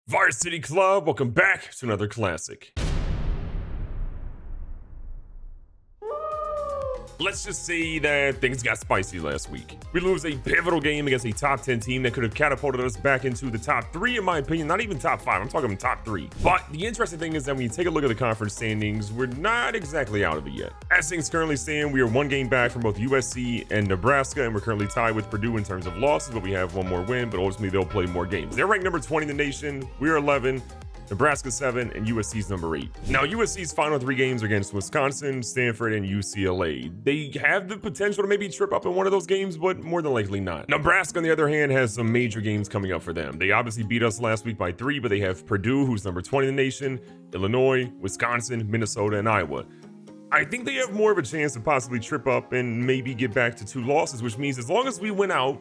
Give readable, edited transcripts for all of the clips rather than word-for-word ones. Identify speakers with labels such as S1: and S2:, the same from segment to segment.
S1: Varsity Club, welcome back to another classic. Let's just say that things got spicy last week. We lose a pivotal game against a top 10 team that could have catapulted us back into the top 3, in my opinion. Not even top 5, I'm talking top 3. But the interesting thing is that when you take a look at the conference standings, we're not exactly out of it yet. As things currently stand, we are one game back from both USC and Nebraska, and we're currently tied with Purdue in terms of losses, but we have one more win, but ultimately they'll play more games. They're ranked number 20 in the nation, we're 11. Nebraska 7, and USC's number 8. Now, USC's final 3 games are against Wisconsin, Stanford, and UCLA. They have the potential to maybe trip up in one of those games, but more than likely not. Nebraska, on the other hand, has some major games coming up for them. They obviously beat us last week by 3, but they have Purdue, who's number 20 in the nation, Illinois, Wisconsin, Minnesota, and Iowa. I think they have more of a chance to possibly trip up and maybe get back to 2 losses, which means as long as we win out,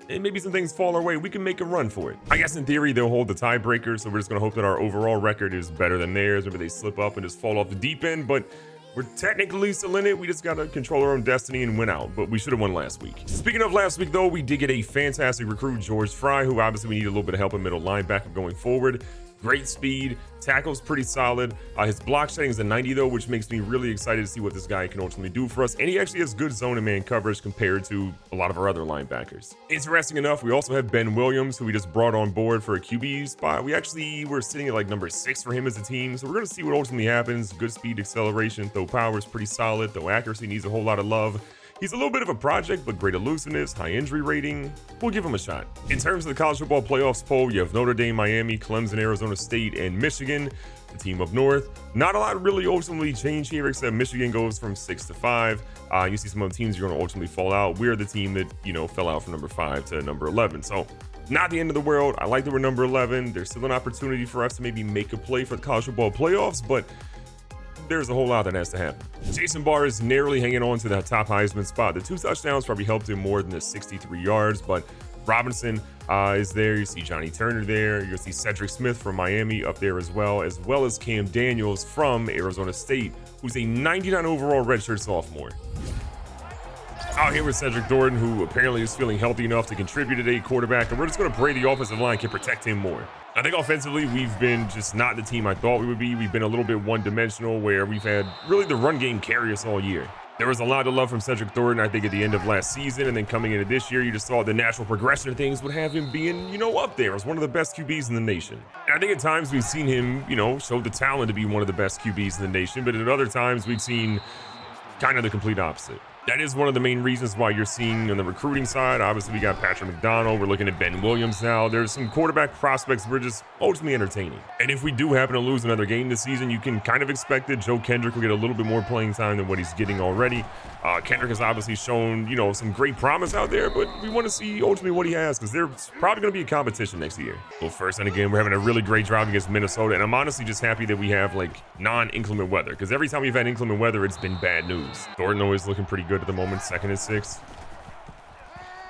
S1: and maybe some things fall our way, we can make a run for it. I guess in theory, they'll hold the tiebreaker, so we're just gonna hope that our overall record is better than theirs. Maybe they slip up and just fall off the deep end, but we're technically still in it. We just gotta control our own destiny and win out, but we should have won last week. Speaking of last week though, we did get a fantastic recruit, George Fry, who obviously we need a little bit of help in middle linebacker going forward. Great speed, tackles pretty solid. His block shedding is a 90 though, which makes me really excited to see what this guy can ultimately do for us. And he actually has good zone and man coverage compared to a lot of our other linebackers. Interesting enough, we also have Ben Williams, who we just brought on board for a QB spot. We actually were sitting at like number 6 for him as a team. So we're gonna see what ultimately happens. Good speed, acceleration, though power is pretty solid, though accuracy needs a whole lot of love. He's a little bit of a project, but great elusiveness, high injury rating. We'll give him a shot. In terms of the college football playoffs poll, you have Notre Dame, Miami, Clemson, Arizona State, and Michigan, the team up north. Not a lot really ultimately changed here, except Michigan goes from 6 to 5. You see some other teams you're going to ultimately fall out. We're the team that, fell out from number 5 to number 11. So not the end of the world. I like that we're number 11. There's still an opportunity for us to maybe make a play for the college football playoffs, but there's a whole lot that has to happen. Jason Barr is narrowly hanging on to that top Heisman spot. The 2 touchdowns probably helped him more than the 63 yards, but Robinson is there. You see Johnny Turner there. You see Cedric Smith from Miami up there as well as Cam Daniels from Arizona State, who's a 99 overall redshirt sophomore. Out here with Cedric Thornton, who apparently is feeling healthy enough to contribute at a quarterback, and we're just going to pray the offensive line can protect him more. I think offensively, we've been just not the team I thought we would be. We've been a little bit one-dimensional, where we've had really the run game carry us all year. There was a lot of love from Cedric Thornton, I think, at the end of last season, and then coming into this year, you just saw the natural progression of things would have him being, up there as one of the best QBs in the nation. And I think at times we've seen him, show the talent to be one of the best QBs in the nation, but at other times we've seen kind of the complete opposite. That is one of the main reasons why you're seeing on the recruiting side. Obviously, we got Patrick McDonald. We're looking at Ben Williams now. There's some quarterback prospects we're just ultimately entertaining. And if we do happen to lose another game this season, you can kind of expect that Joe Kendrick will get a little bit more playing time than what he's getting already. Kendrick has obviously shown, some great promise out there, but we want to see ultimately what he has, because there's probably going to be a competition next year. Well, first, and again, we're having a really great drive against Minnesota, and I'm honestly just happy that we have non-inclement weather, because every time we've had inclement weather, it's been bad news. Thornton always looking pretty good at the moment, 2nd and 6.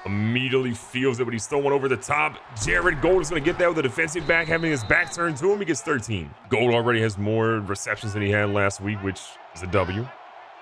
S1: Immediately feels it, but he still went over the top. Jared Gold is going to get that with a defensive back, having his back turned to him. He gets 13. Gold already has more receptions than he had last week, which is a W.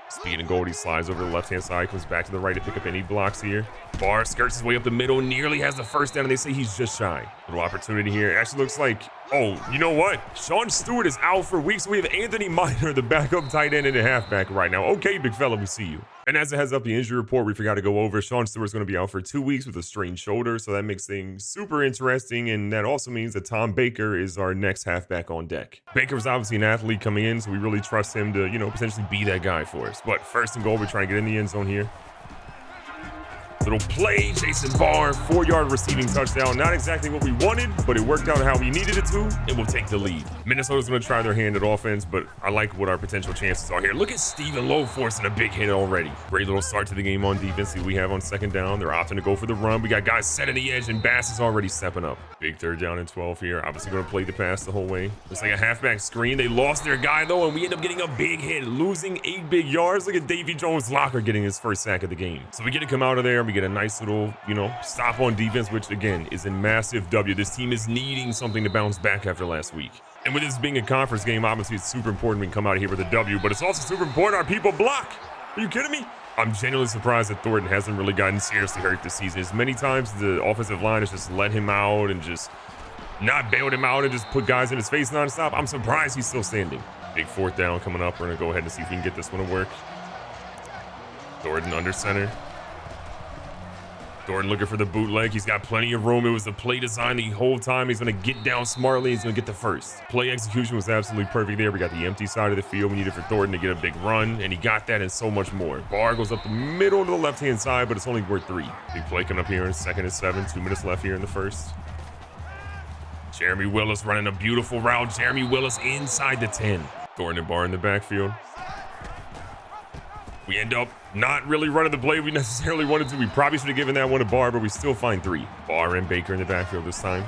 S1: Speed and Gold, he slides over the left-hand side, comes back to the right to pick up any blocks here. Barr skirts his way up the middle, nearly has the first down, and they say he's just shy. Little opportunity here. It actually looks like, you know what? Sean Stewart is out for weeks. We have Anthony Minor, the backup tight end and a halfback right now. Okay, big fella, we see you. And as it heads up the injury report, we forgot to go over, Sean Stewart's going to be out for 2 weeks with a strained shoulder, so that makes things super interesting, and that also means that Tom Baker is our next halfback on deck. Baker's obviously an athlete coming in, so we really trust him to, potentially be that guy for us. But first and goal, we're trying to get in the end zone here. Little play, Jason Barr, 4-yard receiving touchdown. Not exactly what we wanted, but it worked out how we needed it to, and we'll take the lead. Minnesota's going to try their hand at offense, but I like what our potential chances are here. Look at Stephen Lowe forcing a big hit already. Great little start to the game on defense. See what we have on 2nd down. They're opting to go for the run. We got guys set in the edge, and Bass is already stepping up. Big 3rd down and 12 here. Obviously going to play the pass the whole way. Looks like a halfback screen. They lost their guy, though, and we end up getting a big hit, losing 8 big yards. Look at Davy Jones-Locker getting his first sack of the game. So we get to come out of there, and we get a nice little, stop on defense, which again is a massive W. This team is needing something to bounce back after last week. And with this being a conference game, obviously it's super important we can come out of here with a W, but it's also super important our people block. Are you kidding me? I'm genuinely surprised that Thornton hasn't really gotten seriously hurt this season. As many times the offensive line has just let him out and just not bailed him out and just put guys in his face nonstop. I'm surprised he's still standing. Big fourth down coming up. We're going to go ahead and see if we can get this one to work. Thornton under center. Thornton looking for the bootleg. He's got plenty of room. It was the play design the whole time. He's going to get down smartly. He's going to get the first. Play execution was absolutely perfect there. We got the empty side of the field. We needed for Thornton to get a big run, and he got that and so much more. Barr goes up the middle to the left-hand side, but it's only worth 3. Big play coming up here in 2nd and 7. 2 minutes left here in the first. Jeremy Willis running a beautiful route. Jeremy Willis inside the 10. Thornton and Barr in the backfield. We end up not really running the play we necessarily wanted to. We probably should have given that one to Barr, but we still find 3. Barr and Baker in the backfield this time.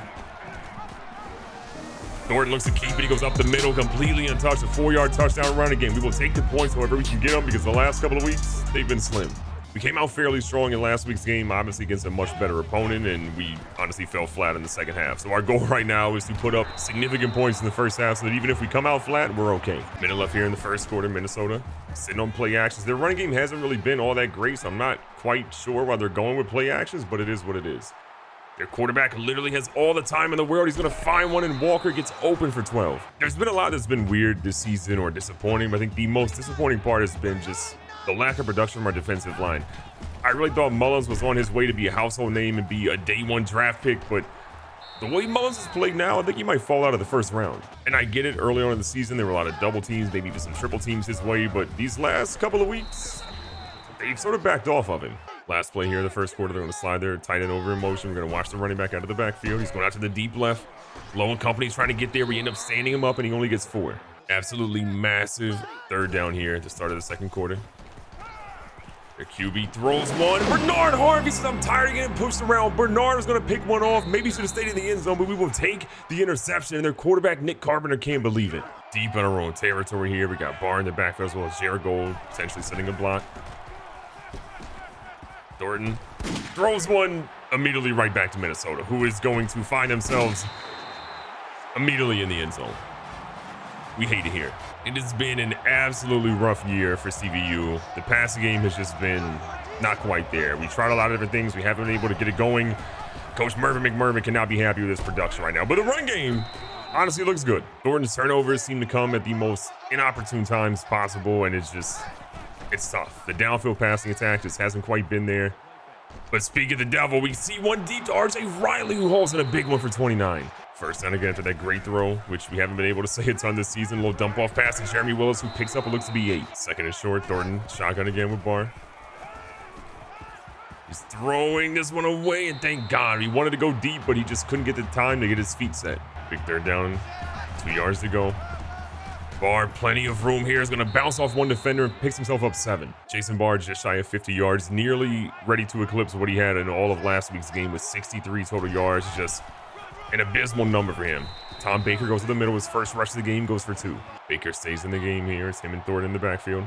S1: Thornton looks to keep it. He goes up the middle, completely untouched. A 4-yard touchdown run again. We will take the points however we can get them because the last couple of weeks, they've been slim. We came out fairly strong in last week's game, obviously against a much better opponent, and we honestly fell flat in the second half. So our goal right now is to put up significant points in the first half so that even if we come out flat, we're okay. Minute left here in the first quarter, Minnesota sitting on play actions. Their running game hasn't really been all that great, so I'm not quite sure why they're going with play actions, but it is what it is. Their quarterback literally has all the time in the world. He's going to find one, and Walker gets open for 12. There's been a lot that's been weird this season or disappointing, but I think the most disappointing part has been just the lack of production from our defensive line. I really thought Mullins was on his way to be a household name and be a day 1 draft pick, but the way Mullins has played now, I think he might fall out of the first round. And I get it, early on in the season, there were a lot of double teams, maybe even some triple teams his way, but these last couple of weeks, they've sort of backed off of him. Last play here in the first quarter, they're going to slide their tight end over in motion. We're going to watch the running back out of the backfield. He's going out to the deep left. Low and company's trying to get there. We end up standing him up, and he only gets 4. Absolutely massive 3rd down here at the start of the second quarter. Their QB throws one. Bernard Harvey says, I'm tired of getting pushed around. Bernard was going to pick one off. Maybe he should have stayed in the end zone, but we will take the interception. And their quarterback, Nick Carpenter, can't believe it. Deep in our own territory here. We got Barr in the backfield as well as Jared Gold potentially setting a block. Thornton throws one immediately right back to Minnesota, who is going to find themselves immediately in the end zone. We hate it here. It has been an absolutely rough year for CVU. The passing game has just been not quite there. We tried a lot of different things. We haven't been able to get it going. Coach Mervin McMervin cannot be happy with this production right now. But the run game honestly looks good. Thornton's turnovers seem to come at the most inopportune times possible, and it's tough. The downfield passing attack just hasn't quite been there. But speaking of the devil, we see one deep to RJ Riley, who hauls in a big one for 29. First down again after that great throw, which we haven't been able to say a ton this season. A little dump off pass to Jeremy Willis, who picks up what looks to be 8. 2nd and short. Thornton shotgun again with Barr. He's throwing this one away, and thank God. He wanted to go deep, but he just couldn't get the time to get his feet set. Big 3rd down, 2 yards to go. Barr, plenty of room here, is going to bounce off one defender and picks himself up 7. Jason Barr just shy of 50 yards, nearly ready to eclipse what he had in all of last week's game with 63 total yards. Just an abysmal number for him. Tom Baker goes to the middle. His first rush of the game goes for 2. Baker stays in the game here. It's him and Thornton in the backfield.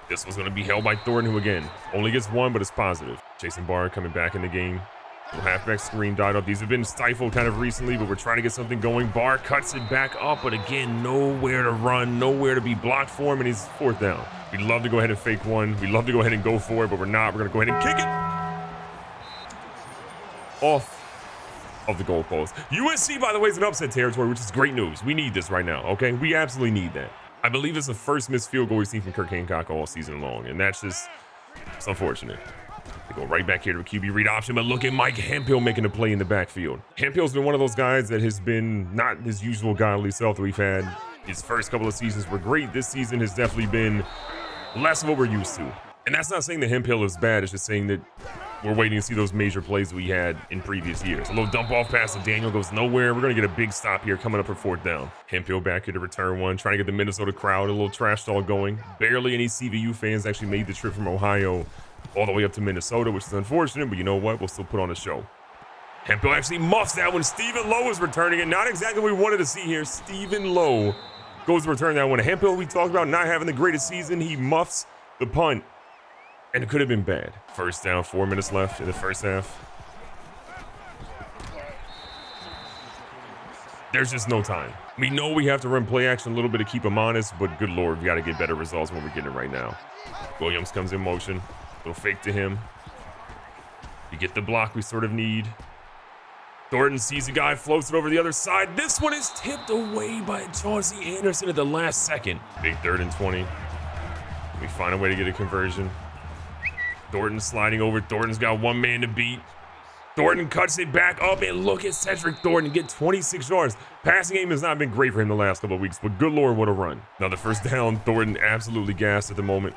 S1: This one's going to be held by Thornton, who again only gets 1, but it's positive. Jason Barr coming back in the game. Little halfback screen died up. These have been stifled kind of recently, but we're trying to get something going. Barr cuts it back up, but again, nowhere to run, nowhere to be blocked for him, and he's 4th down. We'd love to go ahead and fake one. We'd love to go ahead and go for it, but we're not. We're going to go ahead and kick it off of the goalpost. USC, by the way, is in upset territory, which is great news. We need this right now, okay? We absolutely need that. I believe it's the first missed field goal we've seen from Kirk Hancock all season long, and it's unfortunate. They go right back here to a QB read option, but look at Mike Hemphill making a play in the backfield. Hemphill's been one of those guys that has been not his usual godly self that we've had. His first couple of seasons were great. This season has definitely been less of what we're used to. And that's not saying that Hemphill is bad. It's just saying that we're waiting to see those major plays we had in previous years. A little dump off pass to Daniel goes nowhere. We're going to get a big stop here coming up for 4th down. Hemphill back here to return one, trying to get the Minnesota crowd a little trash talk going. Barely any CVU fans actually made the trip from Ohio all the way up to Minnesota, which is unfortunate, but you know what? We'll still put on a show. Hemphill actually muffs that one. Stephen Lowe is returning it. Not exactly what we wanted to see here. Stephen Lowe goes to return that one. Hemphill, we talked about not having the greatest season. He muffs the punt, and it could have been bad. First down, 4 minutes left in the first half. There's just no time. We know we have to run play action a little bit to keep him honest, but good Lord, we got to get better results when we're getting it right now. Williams comes in motion. Little fake to him. We get the block we sort of need. Thornton sees a guy, floats it over the other side. This one is tipped away by Chauncey Anderson at the last second. Big 3rd and 20. We find a way to get a conversion. Thornton sliding over. Thornton's got one man to beat. Thornton cuts it back up, and look at Cedric Thornton get 26 yards. Passing game has not been great for him the last couple of weeks, but good Lord, what a run. Another first down. Thornton absolutely gassed at the moment.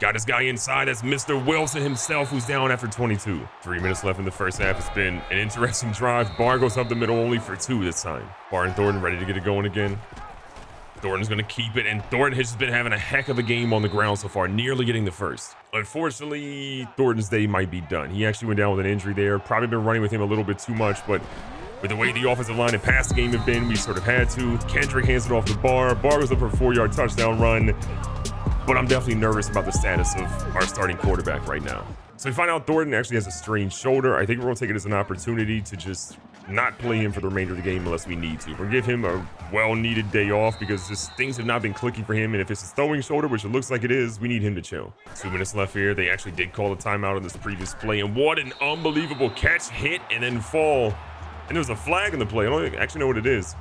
S1: Got his guy inside. That's Mr. Wilson himself, who's down after 22. 3 minutes left in the first half. It's been an interesting drive. Barr goes up the middle only for 2 this time. Barr and Thornton ready to get it going again. Thornton's going to keep it, and Thornton has just been having a heck of a game on the ground so far, nearly getting the first. Unfortunately, Thornton's day might be done. He actually went down with an injury there. Probably been running with him a little bit too much, but with the way the offensive line and pass game have been, we sort of had to. Kendrick hands it off to Barr. Barr goes up for a 4-yard touchdown run. But I'm definitely nervous about the status of our starting quarterback right now. So we find out Thornton actually has a strained shoulder. I think we're going to take it as an opportunity to just not play him for the remainder of the game unless we need to. We're going to give him a well-needed day off because just things have not been clicking for him. And if it's a throwing shoulder, which it looks like it is, we need him to chill. 2 minutes left here. They actually did call a timeout on this previous play. And what an unbelievable catch, hit, and then fall. And there's a flag in the play. I don't actually know what it is.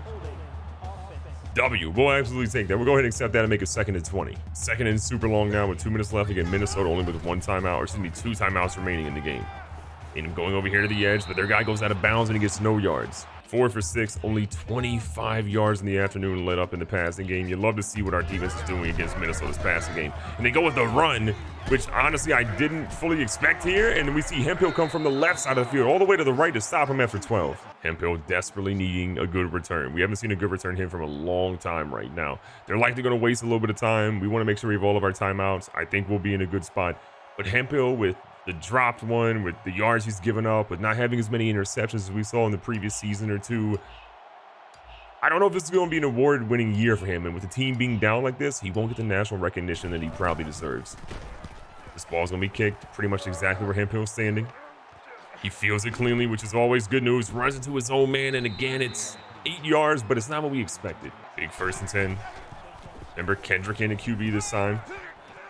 S1: W. We'll absolutely take that. We'll go ahead and accept that and make it 2nd and 20. 2nd and super long now with 2 minutes left. Again, Minnesota only with 1 timeout, or excuse me, 2 timeouts remaining in the game. And him going over here to the edge, but their guy goes out of bounds and he gets no yards. 4 for 6, only 25 yards in the afternoon let up in the passing game. You love to see what our defense is doing against Minnesota's passing game. And they go with the run, which honestly I didn't fully expect here. And then we see Hemphill come from the left side of the field all the way to the right to stop him after 12. Hemphill desperately needing a good return. We haven't seen a good return here from a long time right now. They're likely going to waste a little bit of time. We want to make sure we have all of our timeouts. I think we'll be in a good spot. But Hemphill with the dropped one, with the yards he's given up, with not having as many interceptions as we saw in the previous season or two, I don't know if this is going to be an award-winning year for him. And with the team being down like this, he won't get the national recognition that he probably deserves. This ball's going to be kicked pretty much exactly where Hemphill's standing. He feels it cleanly, which is always good news. Runs into his own man, and again, it's 8 yards, but it's not what we expected. Big 1st and 10. Remember, Kendrick in the QB this time.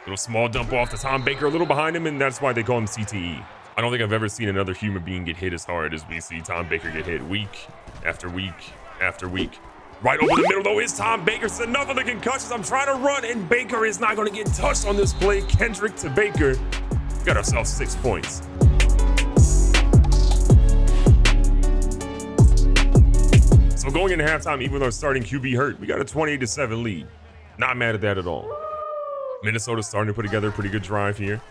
S1: Little small dump off to Tom Baker, a little behind him, and that's why they call him CTE. I don't think I've ever seen another human being get hit as hard as we see Tom Baker get hit week after week after week. Right over the middle, though, is Tom Baker. It's enough of the concussions. I'm trying to run, and Baker is not going to get touched on this play. Kendrick to Baker. Got ourselves 6 points. So going into halftime, even with our starting QB hurt, we got a 28-7 lead. Not mad at that at all. Minnesota's starting to put together a pretty good drive here.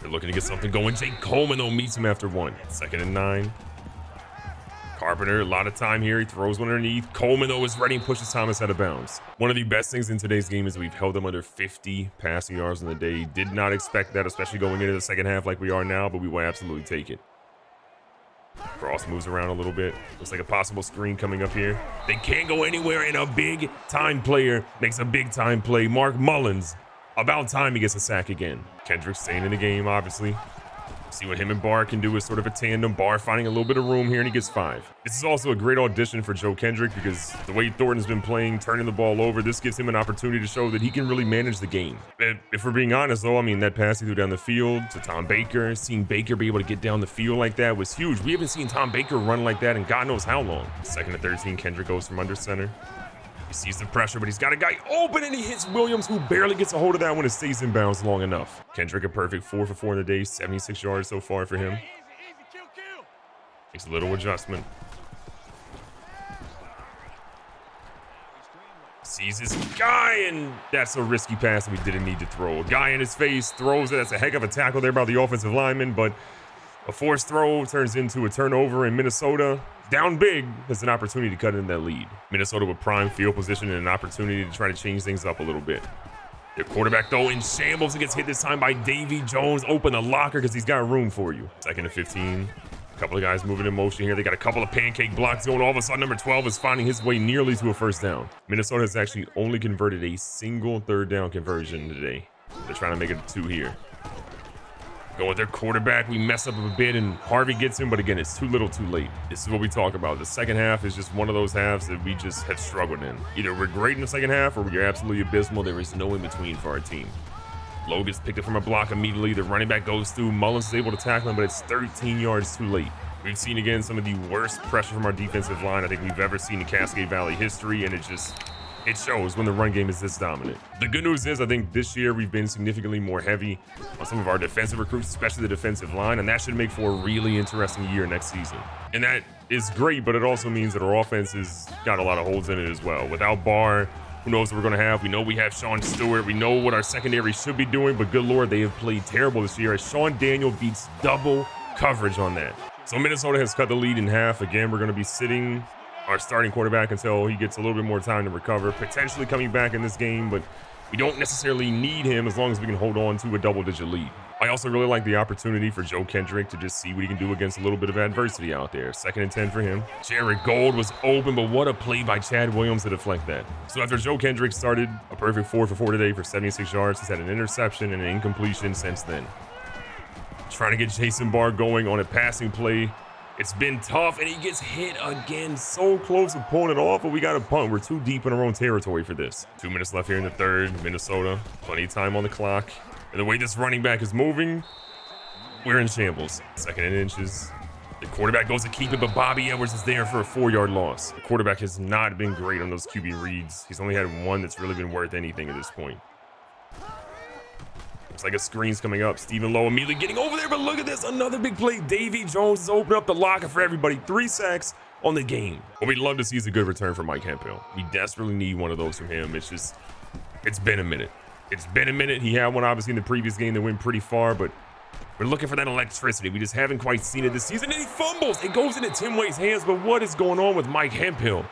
S1: They're looking to get something going. Jake Coleman, though, meets him after 1. 2nd and 9. Carpenter, a lot of time here. He throws one underneath. Coleman, though, is ready and pushes Thomas out of bounds. One of the best things in today's game is we've held them under 50 passing yards in the day. Did not expect that, especially going into the second half like we are now, but we will absolutely take it. Cross moves around a little bit. Looks like a possible screen coming up here. They can't go anywhere, and a big-time player makes a big-time play. Mark Mullins. About time he gets a sack again. Kendrick staying in the game, obviously. See what him and Barr can do as sort of a tandem. Barr finding a little bit of room here, and he gets 5. This is also a great audition for Joe Kendrick because the way Thornton's been playing, turning the ball over, this gives him an opportunity to show that he can really manage the game. If we're being honest, though, I mean, that pass he threw down the field to Tom Baker, seeing Baker be able to get down the field like that was huge. We haven't seen Tom Baker run like that in God knows how long. 2nd and 13, Kendrick goes from under center. He sees the pressure, but he's got a guy open, and he hits Williams, who barely gets a hold of that when it stays in bounds long enough. Kendrick a perfect 4 for 4 in the day, 76 yards so far for him. Makes a little adjustment. Sees his guy, and that's a risky pass that we didn't need to throw. A guy in his face, throws it. That's a heck of a tackle there by the offensive lineman, but a forced throw turns into a turnover, in Minnesota, down big, has an opportunity to cut in that lead. Minnesota with prime field position and an opportunity to try to change things up a little bit. Their quarterback, though, in shambles and gets hit this time by Davy Jones. Open the locker because he's got room for you. 2nd and 15. A couple of guys moving in motion here. They got a couple of pancake blocks going. All of a sudden, number 12 is finding his way nearly to a first down. Minnesota has actually only converted a single 3rd down conversion today. They're trying to make it 2 here. Going with their quarterback, we mess up a bit, and Harvey gets him, but again, it's too little too late. This is what we talk about. The second half is just one of those halves that we just have struggled in. Either we're great in the second half, or we're absolutely abysmal. There is no in-between for our team. Lowe gets picked up from a block immediately. The running back goes through. Mullins is able to tackle him, but it's 13 yards too late. We've seen, again, some of the worst pressure from our defensive line I think we've ever seen in Cascade Valley history, and it shows when the run game is this dominant. The good news is I think this year we've been significantly more heavy on some of our defensive recruits, especially the defensive line, and that should make for a really interesting year next season. And that is great, but it also means that our offense has got a lot of holes in it as well. Without Barr, who knows what we're going to have? We know we have Sean Stewart. We know what our secondary should be doing, but good Lord, they have played terrible this year as Sean Daniel beats double coverage on that. So Minnesota has cut the lead in half. Again, we're going to be sitting our starting quarterback until he gets a little bit more time to recover, potentially coming back in this game, but we don't necessarily need him as long as we can hold on to a double-digit lead. I also really like the opportunity for Joe Kendrick to just see what he can do against a little bit of adversity out there. 2nd and 10 for him. Jared Gold was open, but what a play by Chad Williams to deflect that. So after Joe Kendrick started a perfect 4 for 4 today for 76 yards, he's had an interception and an incompletion since then. Trying to get Jason Barr going on a passing play. It's been tough, and he gets hit again. So close to pulling it off, but we got a punt. We're too deep in our own territory for this. 2 minutes left here in the third. Minnesota, plenty of time on the clock. And the way this running back is moving, we're in shambles. 2nd and inches. The quarterback goes to keep it, but Bobby Edwards is there for a 4-yard loss. The quarterback has not been great on those QB reads. He's only had one that's really been worth anything at this point. Looks like a screen's coming up. Stephen Lowe immediately getting over there, but look at this. Another big play. Davy Jones has opened up the locker for everybody. 3 sacks on the game. What we'd love to see is a good return from Mike Hemphill. We desperately need one of those from him. It's been a minute. It's been a minute. He had one obviously in the previous game that went pretty far, but we're looking for that electricity. We just haven't quite seen it this season. And he fumbles. It goes into Tim Wade's hands, but what is going on with Mike Hemphill?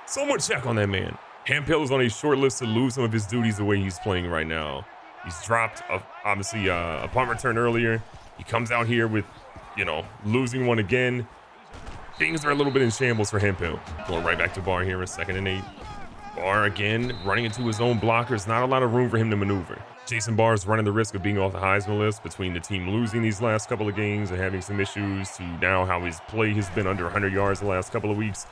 S1: Someone check on that man. Hemphill is on a short list to lose some of his duties the way he's playing right now. He's dropped, obviously, a punt return earlier. He comes out here with, losing one again. Things are a little bit in shambles for Hemphill. Going right back to Barr here in 2nd and 8. Barr, again, running into his own blockers. Not a lot of room for him to maneuver. Jason Barr is running the risk of being off the Heisman list between the team losing these last couple of games and having some issues to now how his play has been under 100 yards the last couple of weeks.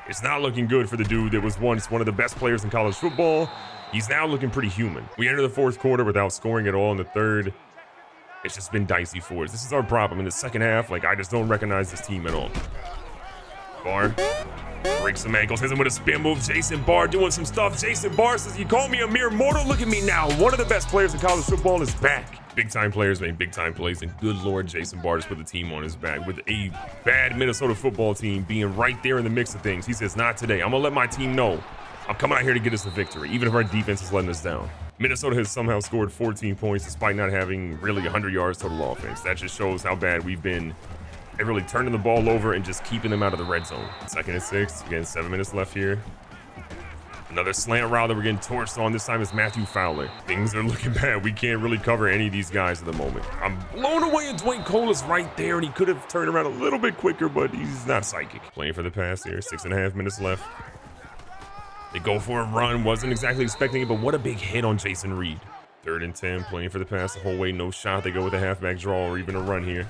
S1: It's not looking good for the dude that was once one of the best players in college football. He's now looking pretty human. We enter the 4th quarter without scoring at all. In the 3rd, it's just been dicey for us. This is our problem. In the 2nd half, I just don't recognize this team at all. Barr breaks some ankles, hits him with a spin move. Jason Barr doing some stuff. Jason Barr says, "You call me a mere mortal? Look at me now. One of the best players in college football is back." Big-time players make big-time plays, and good Lord, Jason Barr just put the team on his back. With a bad Minnesota football team being right there in the mix of things, he says, "Not today. I'm going to let my team know I'm coming out here to get us a victory, even if our defense is letting us down." Minnesota has somehow scored 14 points despite not having really 100 yards total offense. That just shows how bad we've been at really turning the ball over and just keeping them out of the red zone. 2nd and 6. Again, 7 minutes left here. Another slant route that we're getting torched on. This time is Matthew Fowler. Things are looking bad. We can't really cover any of these guys at the moment. I'm blown away, and Dwayne Cole is right there, and he could have turned around a little bit quicker, but he's not psychic. Playing for the pass here. 6.5 minutes left. They go for a run. Wasn't exactly expecting it, but what a big hit on Jason Reed. 3rd and 10. Playing for the pass the whole way. No shot. They go with a halfback draw or even a run here.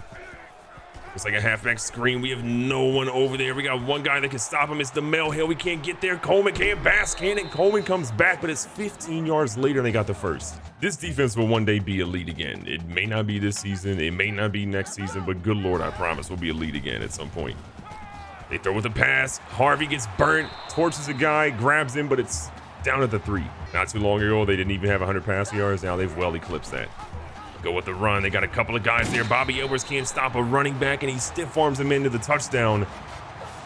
S1: It's like a halfback screen. We have no one over there. We got one guy that can stop him. It's DeMel Hill. We can't get there. Coleman can't. Bass can, and Coleman comes back, but it's 15 yards later and they got the first. This defense will one day be elite again. It may not be this season. It may not be next season, but good Lord, I promise we'll be elite again at some point. They throw with a pass. Harvey gets burnt, torches a guy, grabs him, but it's down at the 3. Not too long ago, they didn't even have 100 passing yards. Now they've well eclipsed that. Go with the run. They got a couple of guys there. Bobby Edwards can't stop a running back, and he stiff arms him into the touchdown.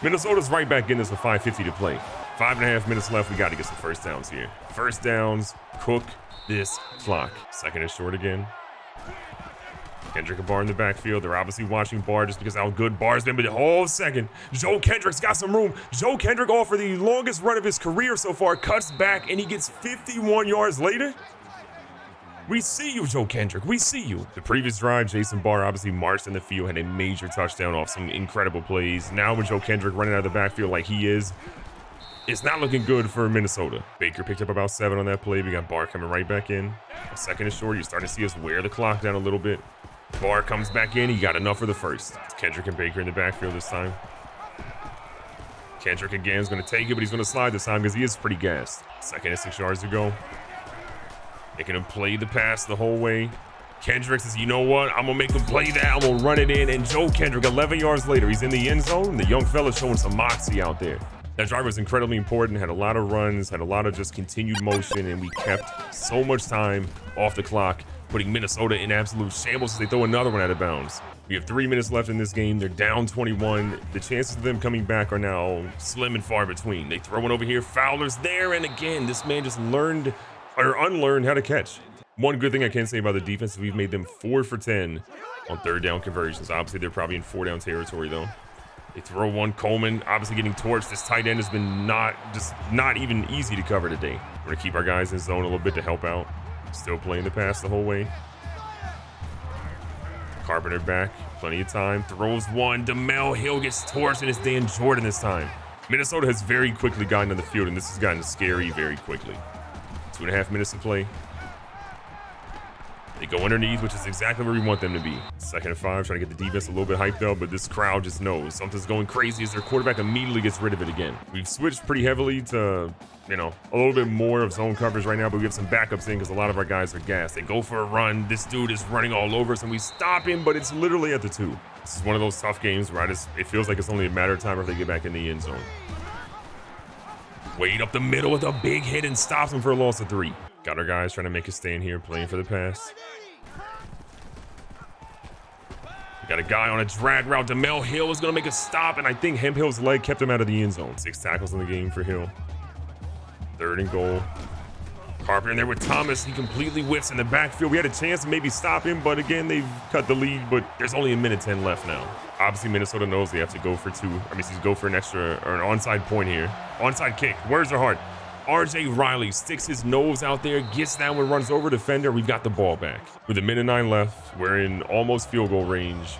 S1: Minnesota's right back in this with 5:50 to play. 5.5 minutes left. We got to get some first downs here. First downs, cook this clock. 2nd and short again. Kendrick and Barr in the backfield. They're obviously watching Barr just because how good Barr's been. But hold a second. Joe Kendrick's got some room. Joe Kendrick, off for the longest run of his career so far, cuts back, and he gets 51 yards later. We see you, Joe Kendrick. We see you. The previous drive, Jason Barr obviously marched in the field, had a major touchdown off some incredible plays. Now with Joe Kendrick running out of the backfield like he is, it's not looking good for Minnesota. Baker picked up about 7 on that play. We got Barr coming right back in. 2nd and short. You're starting to see us wear the clock down a little bit. Barr comes back in. He got enough for the first. It's Kendrick and Baker in the backfield this time. Kendrick again is going to take it, but he's going to slide this time because he is pretty gassed. 2nd and 6 yards to go. Making him play the pass the whole way. Kendrick says, you know what? I'm going to make him play that. I'm going to run it in. And Joe Kendrick, 11 yards later, he's in the end zone. The young fella showing some moxie out there. That drive was incredibly important, had a lot of runs, had a lot of just continued motion, and we kept so much time off the clock, putting Minnesota in absolute shambles as they throw another one out of bounds. We have 3 minutes left in this game. They're down 21. The chances of them coming back are now slim and far between. They throw one over here. Fowler's there, and again, this man just learned or unlearned how to catch. One good thing I can say about the defense is we've made them 4 for 10 on 3rd down conversions. Obviously, they're probably in 4 down territory, though. They throw one. Coleman obviously getting torched. This tight end has been not even easy to cover today. We're going to keep our guys in zone a little bit to help out. Still playing the pass the whole way. Carpenter back. Plenty of time. Throws one. DeMel Hill gets torched, and it's Dan Jordan this time. Minnesota has very quickly gotten on the field, and this has gotten scary very quickly. 2.5 minutes to play. They go underneath, which is exactly where we want them to be. 2nd and 5, trying to get the defense a little bit hyped up, but this crowd just knows something's going crazy as their quarterback immediately gets rid of it again. We've switched pretty heavily to, a little bit more of zone coverage right now, but we have some backups in because a lot of our guys are gassed. They go for a run. This dude is running all over us, and we stop him, but it's literally at the 2. This is one of those tough games where it feels like it's only a matter of time if they get back in the end zone. Wade up the middle with a big hit and stops him for a loss of 3. Got our guys trying to make a stand here, playing for the pass. We got a guy on a drag route. DeMel Hill is going to make a stop, and I think Hemphill's leg kept him out of the end zone. 6 tackles in the game for Hill. 3rd and goal. Carpenter in there with Thomas. He completely whiffs in the backfield. We had a chance to maybe stop him, but again, they've cut the lead, but there's only 1:10 left now. Obviously, Minnesota knows they have to go for 2. Go for an extra or an onside point here. Onside kick. Where's their heart? RJ Riley sticks his nose out there, gets that one, runs over defender. We've got the ball back. With 1:09 left, we're in almost field goal range.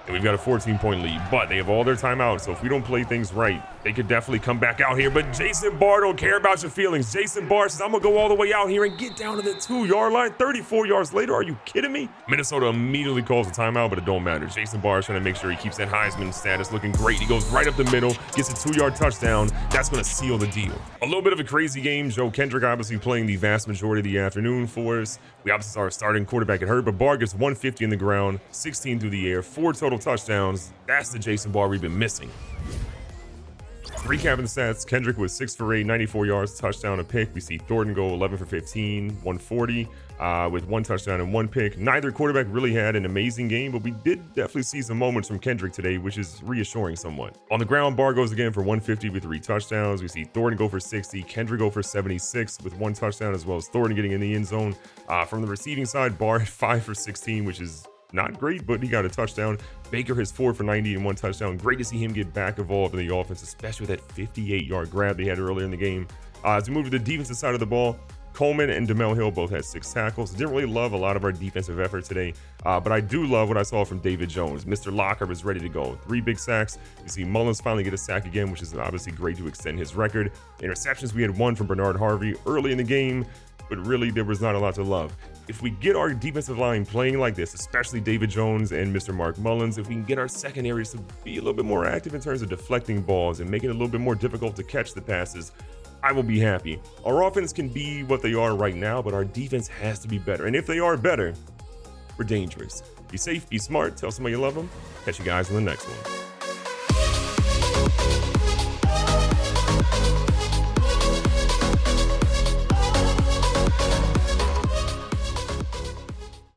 S1: And we've got a 14-point lead, but they have all their timeouts. So if we don't play things right, they could definitely come back out here. But Jason Barr don't care about your feelings. Jason Barr says, I'm going to go all the way out here and get down to the 2-yard line. 34 yards later, are you kidding me? Minnesota immediately calls a timeout, but it don't matter. Jason Barr is trying to make sure he keeps that Heisman status looking great. He goes right up the middle, gets a 2-yard touchdown. That's going to seal the deal. A little bit of a crazy game. Joe Kendrick obviously playing the vast majority of the afternoon for us. We obviously saw our starting quarterback get hurt, but Barr gets 150 in the ground, 16 through the air, 4 total touchdowns. That's the Jason Barr we've been missing. Recapping the stats, Kendrick was 6 for 8, 94 yards, touchdown, a pick. We see Thornton go 11 for 15, 140 with 1 touchdown and 1 pick. Neither quarterback really had an amazing game, but we did definitely see some moments from Kendrick today, which is reassuring somewhat. On the ground, Barr goes again for 150 with 3 touchdowns. We see Thornton go for 60, Kendrick go for 76 with 1 touchdown, as well as Thornton getting in the end zone. From the receiving side, Barr had 5 for 16, which is not great, but he got a touchdown. Baker has 4 for 90 and 1 touchdown. Great to see him get back involved in the offense, especially with that 58-yard grab they had earlier in the game. As we move to the defensive side of the ball, Coleman and DeMel Hill both had 6 tackles. Didn't really love a lot of our defensive effort today, but I do love what I saw from David Jones. Mr. Locker was ready to go. 3 big sacks. You see Mullins finally get a sack again, which is obviously great to extend his record. Interceptions, we had 1 from Bernard Harvey early in the game, but really there was not a lot to love. If we get our defensive line playing like this, especially David Jones and Mr. Mark Mullins, if we can get our secondaries to be a little bit more active in terms of deflecting balls and making it a little bit more difficult to catch the passes, I will be happy. Our offense can be what they are right now, but our defense has to be better. And if they are better, we're dangerous. Be safe, be smart, tell somebody you love them. Catch you guys in the next one.